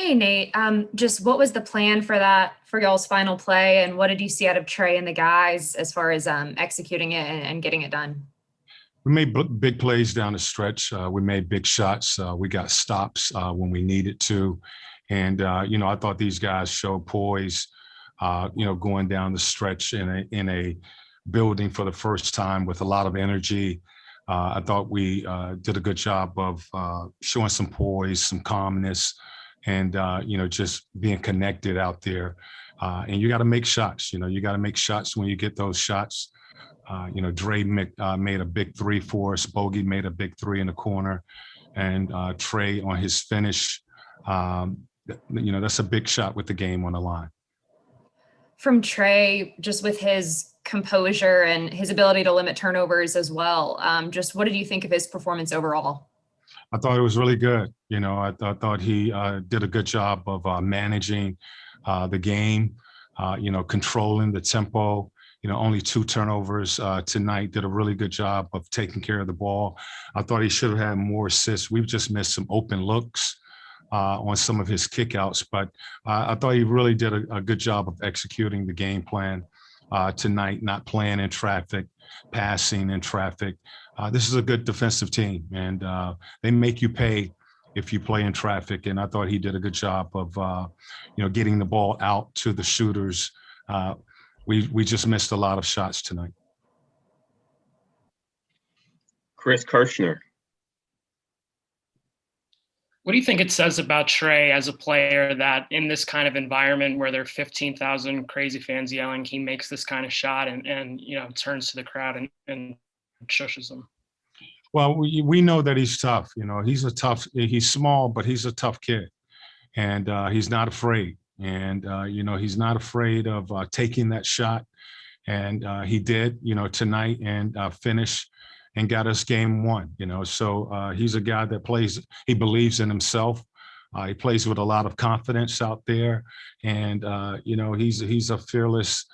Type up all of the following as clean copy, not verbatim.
Hey, Nate. Just what was the plan for y'all's final play, and what did you see out of Trae and the guys as far as executing it and getting it done? We made big plays down the stretch. We made big shots. We got stops when we needed to. And, I thought these guys showed poise, going down the stretch in a building for the first time with a lot of energy. I thought we did a good job of showing some poise, some calmness, and, just being connected out there. And you got to make shots. You got to make shots when you get those shots. Trae made a big three for us. Bogey made a big three in the corner, and Trae on his finish. That's a big shot with the game on the line. From Trae, just with his composure and his ability to limit turnovers as well. Just what did you think of his performance overall? I thought it was really good. I thought he did a good job of managing the game, controlling the tempo. Only 2 turnovers tonight. Did a really good job of taking care of the ball. I thought he should have had more assists. We've just missed some open looks on some of his kickouts, but I thought he really did a good job of executing the game plan tonight, not playing in traffic, passing in traffic. This is a good defensive team, and they make you pay if you play in traffic. And I thought he did a good job of, getting the ball out to the shooters. We just missed a lot of shots tonight. Chris Kirschner. What do you think it says about Trae as a player that in this kind of environment where there are 15,000 crazy fans yelling, he makes this kind of shot and turns to the crowd and shushes them? Well, we know that he's tough. He's small, but he's a tough kid, and he's not afraid. And, he's not afraid of taking that shot. And he did, tonight, and finish and got us game 1, So he's a guy that plays, he believes in himself. He plays with a lot of confidence out there. And, he's a fearless,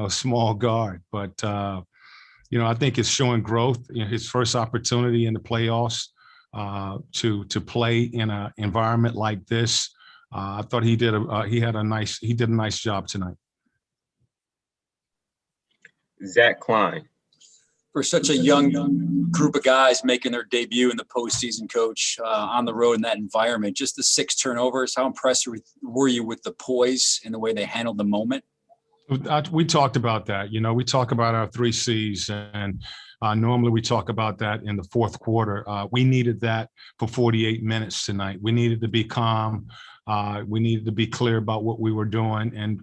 small guard. But, I think it's showing growth. His first opportunity in the playoffs to play in an environment like this. I thought he did a nice job tonight. Zach Klein. For such a young group of guys making their debut in the postseason, Coach, on the road in that environment, just the 6 turnovers, how impressed were you with the poise and the way they handled the moment? We talked about that. We talk about our 3 C's, and normally we talk about that in the fourth quarter. We needed that for 48 minutes tonight. We needed to be calm. We needed to be clear about what we were doing and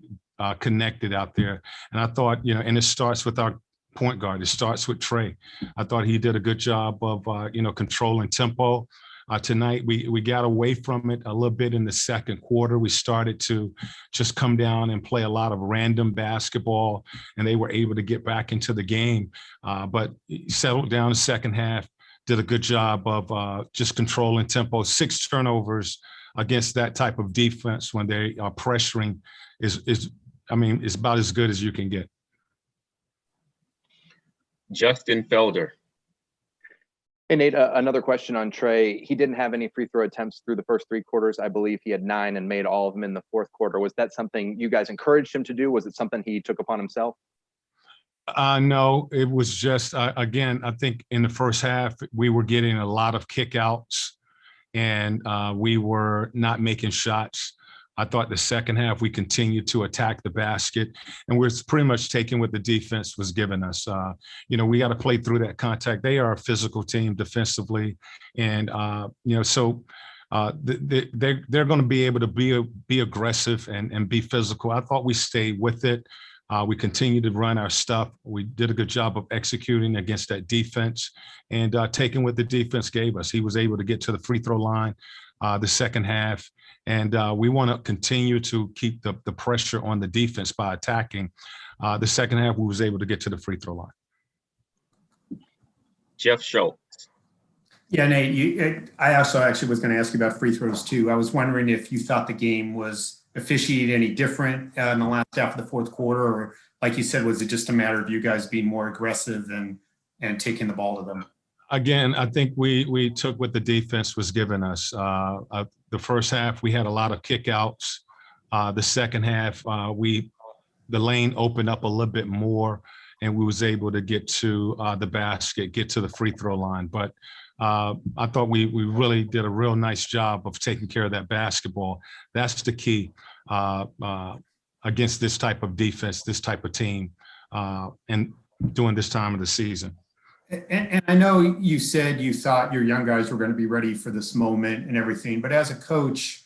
connected out there. And I thought, and it starts with our point guard. It starts with Trae. I thought he did a good job of, controlling tempo. Tonight, we got away from it a little bit in the second quarter. We started to just come down and play a lot of random basketball, and they were able to get back into the game. But settled down the second half, did a good job of just controlling tempo. 6 turnovers against that type of defense when they are pressuring is about as good as you can get. Justin Felder. Hey, Nate, another question on Trae. He didn't have any free throw attempts through the first 3 quarters. I believe he had 9 and made all of them in the fourth quarter. Was that something you guys encouraged him to do? Was it something he took upon himself? No, it was just, again, I think in the first half, we were getting a lot of kickouts, and we were not making shots. I thought the second half we continued to attack the basket, and we're pretty much taking what the defense was giving us. We got to play through that contact. They are a physical team defensively, and so they're going to be able to be aggressive and be physical. I thought we stayed with it. We continued to run our stuff. We did a good job of executing against that defense and taking what the defense gave us. He was able to get to the free throw line the second half. And we want to continue to keep the pressure on the defense by attacking. The second half, we was able to get to the free throw line. Jeff Schultz. Yeah, Nate, I also actually was going to ask you about free throws too. I was wondering if you thought the game was officiated any different in the last half of the fourth quarter, or like you said, was it just a matter of you guys being more aggressive and taking the ball to them? Again, I think we took what the defense was giving us. The first half, we had a lot of kickouts. The second half, the lane opened up a little bit more, and we was able to get to the basket, get to the free throw line. But I thought we really did a real nice job of taking care of that basketball. That's the key against this type of defense, this type of team, and during this time of the season. And I know you said you thought your young guys were going to be ready for this moment and everything, but as a coach,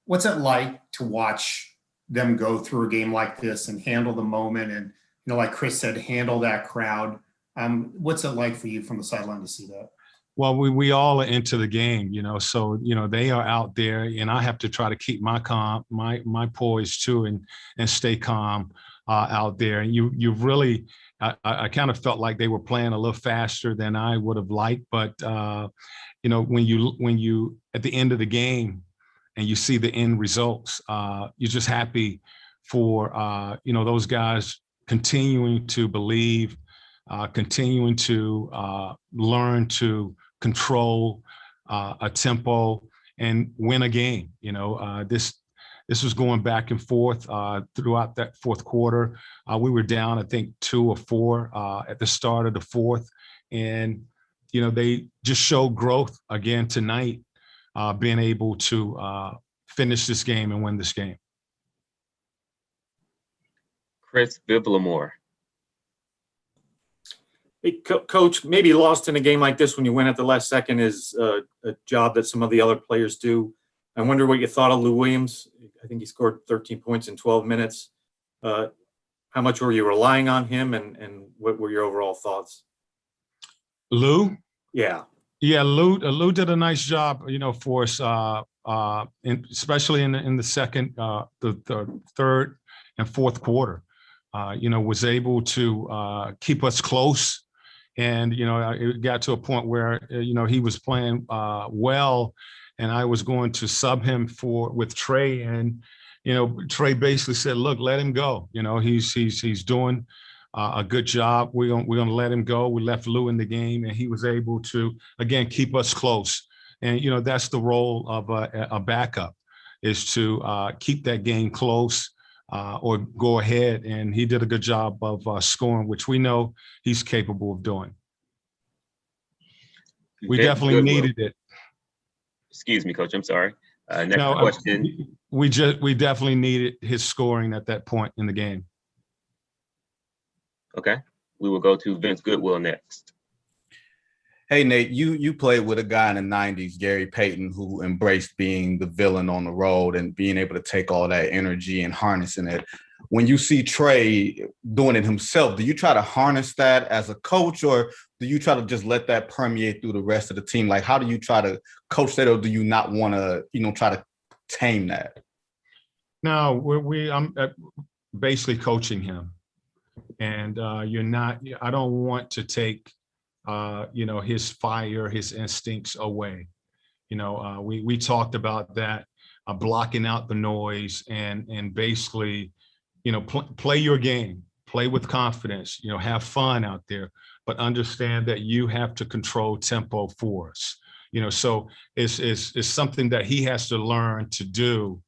what's it like to watch them go through a game like this and handle the moment and, like Chris said, handle that crowd? What's it like for you from the sideline to see that? Well, we all are into the game, so, they are out there, and I have to try to keep my poise too, and stay calm out there. And you really, I kind of felt like they were playing a little faster than I would have liked. But, when you at the end of the game and you see the end results, you're just happy for, those guys continuing to believe, continuing to learn to control a tempo and win a game. This was going back and forth throughout that fourth quarter. We were down, I think, 2 or 4 at the start of the fourth. And, they just showed growth again tonight, being able to finish this game and win this game. Chris Biblamore. Hey, Coach, maybe lost in a game like this when you win at the last second is a job that some of the other players do. I wonder what you thought of Lou Williams. I think he scored 13 points in 12 minutes. How much were you relying on him, and what were your overall thoughts? Lou? Yeah. Yeah, Lou did a nice job, for us, especially in the second, the third and fourth quarter. Was able to keep us close. And, it got to a point where, he was playing well, and I was going to sub him with Trae. And, Trae basically said, look, let him go. He's doing a good job. We're going to let him go. We left Lou in the game, and he was able to, again, keep us close. And, that's the role of a backup, is to keep that game close. Or go ahead, and he did a good job of scoring, which we know he's capable of doing. We definitely needed it. Excuse me, Coach. I'm sorry. Next question. We definitely needed his scoring at that point in the game. Okay, we will go to Vince Goodwill next. Hey, Nate, you played with a guy in the 90s, Gary Payton, who embraced being the villain on the road and being able to take all that energy and harnessing it. When you see Trae doing it himself, do you try to harness that as a coach, or do you try to just let that permeate through the rest of the team? Like, how do you try to coach that, or do you not want to, try to tame that? No, I'm basically coaching him. And I don't want to take his fire, his instincts away. We talked about that, blocking out the noise and basically, play your game, play with confidence, have fun out there, but understand that you have to control tempo for us. So it's something that he has to learn to do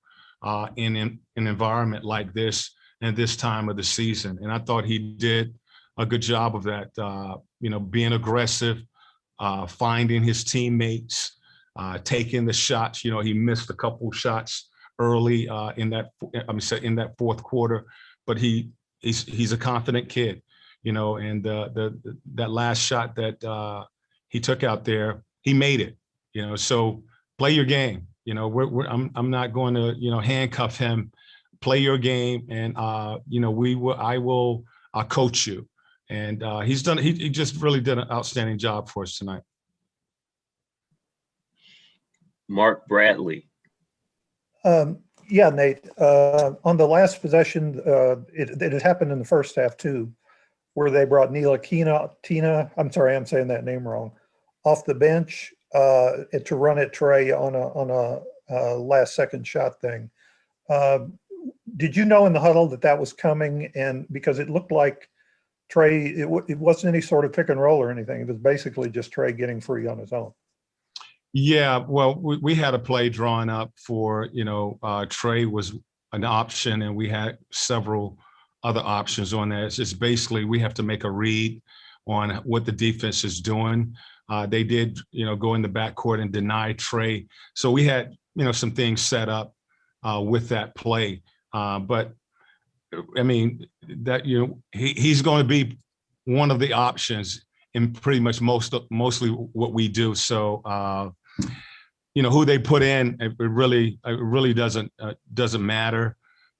in an environment like this and this time of the season. And I thought he did a good job of that, being aggressive, finding his teammates, taking the shots. He missed a couple shots early in that fourth quarter, but he's a confident kid, and that last shot that he took out there, he made it, so play your game. I'm not going to, handcuff him. Play your game, and I will coach you. And he just really did an outstanding job for us tonight. Mark Bradley. Yeah, Nate, on the last possession, it had happened in the first half too, where they brought Tina, I'm sorry, I'm saying that name wrong, off the bench to run at Trae on a last second shot thing. Did you know in the huddle that was coming? And because it looked like Trae, it wasn't any sort of pick and roll or anything. It was basically just Trae getting free on his own. Yeah, well, we had a play drawn up for, Trae was an option, and we had several other options on that. It's just basically we have to make a read on what the defense is doing. They did, go in the backcourt and deny Trae. So we had, some things set up with that play. But I mean, that, he's going to be one of the options in pretty much mostly what we do. So, who they put in, it really doesn't matter.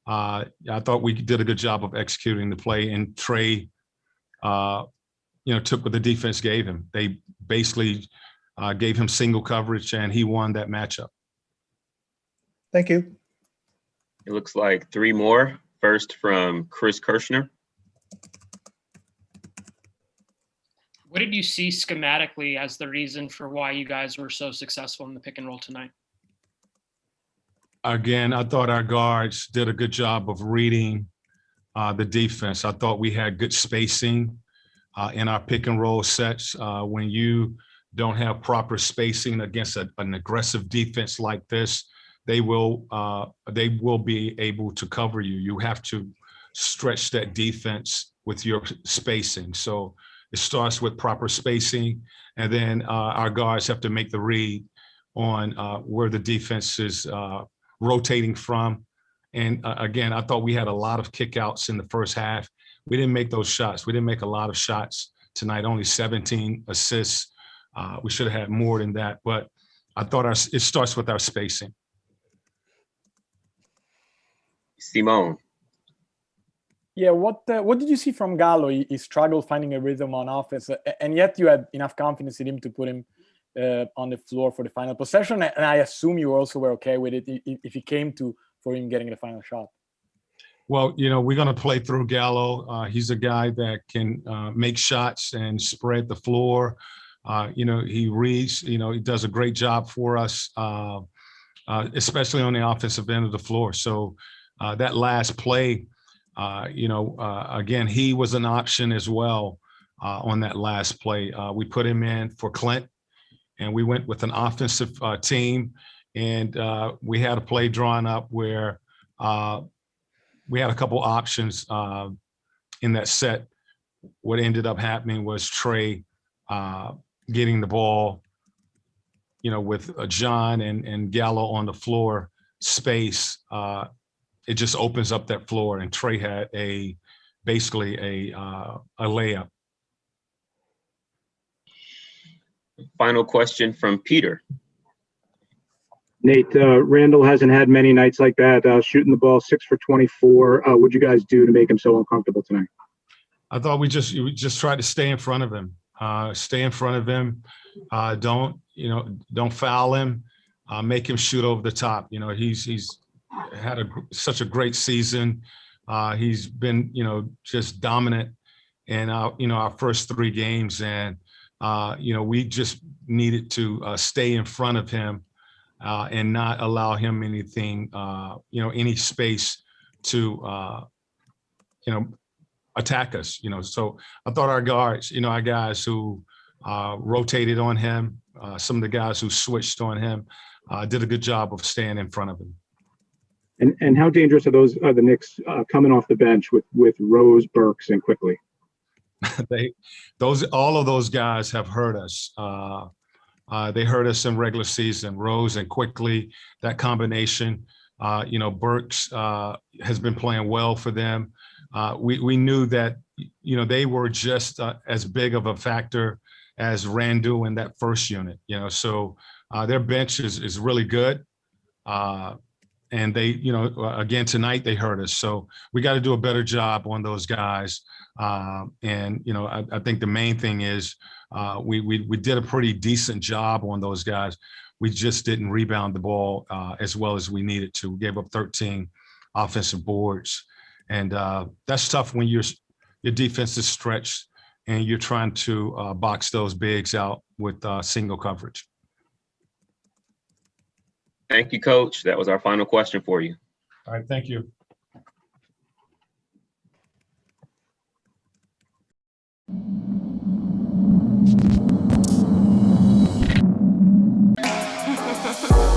I thought we did a good job of executing the play, and Trae, took what the defense gave him. They basically gave him single coverage, and he won that matchup. Thank you. It looks like 3 more. First from Chris Kirschner. What did you see schematically as the reason for why you guys were so successful in the pick and roll tonight? Again, I thought our guards did a good job of reading the defense. I thought we had good spacing in our pick and roll sets. When you don't have proper spacing against an aggressive defense like this, they will be able to cover you. You have to stretch that defense with your spacing. So it starts with proper spacing, and then our guards have to make the read on where the defense is rotating from. And again, I thought we had a lot of kickouts in the first half. We didn't make those shots. We didn't make a lot of shots tonight, only 17 assists. We should have had more than that, but I thought it starts with our spacing. Simone. Yeah, what did you see from Gallo? He struggled finding a rhythm on offense, and yet you had enough confidence in him to put him on the floor for the final possession. And I assume you also were okay with it if it came for him getting the final shot. Well, we're going to play through Gallo. He's a guy that can make shots and spread the floor. He reads, he does a great job for us, especially on the offensive end of the floor. So that last play, again, he was an option as well on that last play. We put him in for Clint, and we went with an offensive team, and we had a play drawn up where we had a couple options in that set. What ended up happening was Trae getting the ball, with John and Gallo on the floor space. It just opens up that floor, and Trae had basically a layup. Final question from Peter. Nate, Randall hasn't had many nights like that, shooting the ball 6 for 24. What'd you guys do to make him so uncomfortable tonight? I thought we just tried to stay in front of him. Don't foul him. Make him shoot over the top. He's had such a great season. He's been, just dominant in our first 3 games, and we just needed to stay in front of him and not allow him anything, any space to, attack us. So I thought our guards, our guys who rotated on him, some of the guys who switched on him, did a good job of staying in front of him. And how dangerous are the Knicks coming off the bench with Rose, Burks, and Quickly? All of those guys have hurt us. They hurt us in regular season. Rose and Quickly, that combination. Burks has been playing well for them. We knew that they were just as big of a factor as Randall in that first unit. So their bench is really good. And they, again, tonight they hurt us. So we got to do a better job on those guys. I think the main thing is we did a pretty decent job on those guys. We just didn't rebound the ball as well as we needed to. We gave up 13 offensive boards. And that's tough when your defense is stretched and you're trying to box those bigs out with single coverage. Thank you, Coach. That was our final question for you. All right, thank you. Bye.